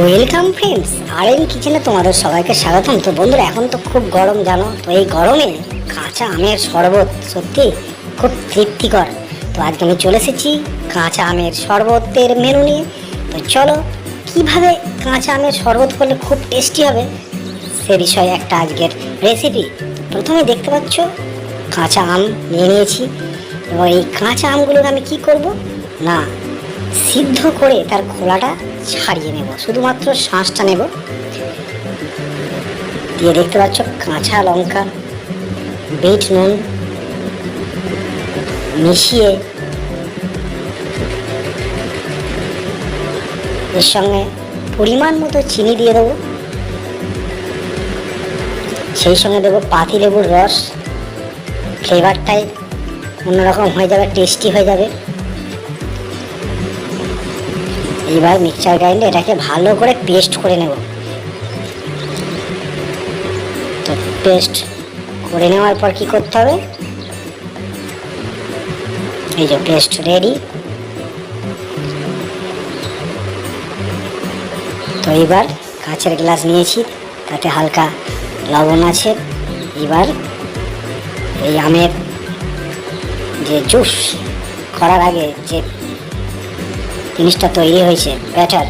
Welcome friends, আর.এন কিচেনে তোমাদের সবাইকে স্বাগতম। তো বন্ধুরা, এখন তো খুব গরম জানো, তো এই গরমে কাঁচা আমের শরবত সত্যি খুব তৃপ্তিকর। তো আজকে আমি চলে এসেছি কাঁচা আমের শরবতের মেনু নিয়ে। তো চলো, কিভাবে কাঁচা আমের শরবত করলে খুব টেস্টি হবে সে বিষয়ে একটা আজকের রেসিপি। প্রথমে দেখতে পাচ্ছ কাঁচা আম নিয়ে নিয়েছি, এবং এই কাঁচা আমগুলোকে আমি কি করব না, সিদ্ধ করে তার খোলাটা ছাড়িয়ে নেব, শুধুমাত্র শাঁসটা নেব। দিয়ে দেখতে পাচ্ছ কাঁচা লঙ্কা, বিট নুন মিশিয়ে এর সঙ্গে পরিমাণ মতো চিনি দিয়ে দেবো। সেই সঙ্গে দেবো পাতিলেবুর রস, ফ্লেভারটাই অন্যরকম হয়ে যাবে, টেস্টি হয়ে যাবে। এবার মিক্সচার গ্রাইন্ডে এটাকে ভালো করে পেস্ট করে নেব। তো পেস্ট করে নেওয়ার পর কি করতে হবে, এই যে পেস্ট রেডি। তো এবার কাঁচের গ্লাস নিয়েছি, তাতে হালকা লবণ আছে। এবার এই আমের যে জুস করার আগে যে জিনিসটা তৈরি হয়েছে ব্যাটার,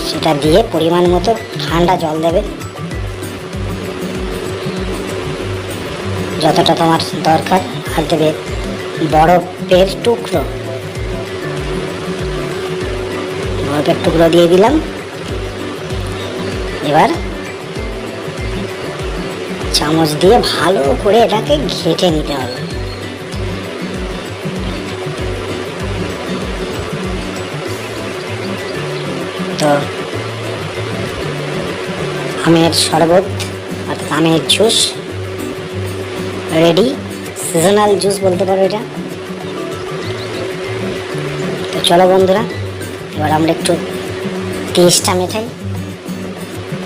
সেটা দিয়ে পরিমাণ মতো ঠান্ডা জল দেবে, যতটা তোমার দরকার। আর দেবে বরফের টুকরো, বরফের টুকরো দিয়ে দিলাম। এবার চামচ দিয়ে ভালো করে এটাকে ঘেঁটে নিতে হবে। তো আমের শরবত অর্থাৎ আমের জুস রেডি, সিজনাল জুস বলতে পারো এটা। তো চলো বন্ধুরা, এবার আমরা একটু টেস্টটা মেটাই।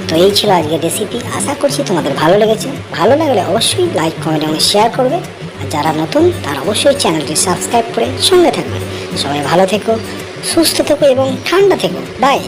তো এই ছিল আজকের রেসিপি, আশা করছি তোমাদের ভালো লেগেছে। ভালো লাগলে অবশ্যই লাইক, কমেন্ট এবং শেয়ার করবে। আর যারা নতুন তারা অবশ্যই চ্যানেলটি সাবস্ক্রাইব করে সঙ্গে থাকবে। সবাই ভালো থেকো, সুস্থ থেকো এবং ঠান্ডা থেকো। বাই।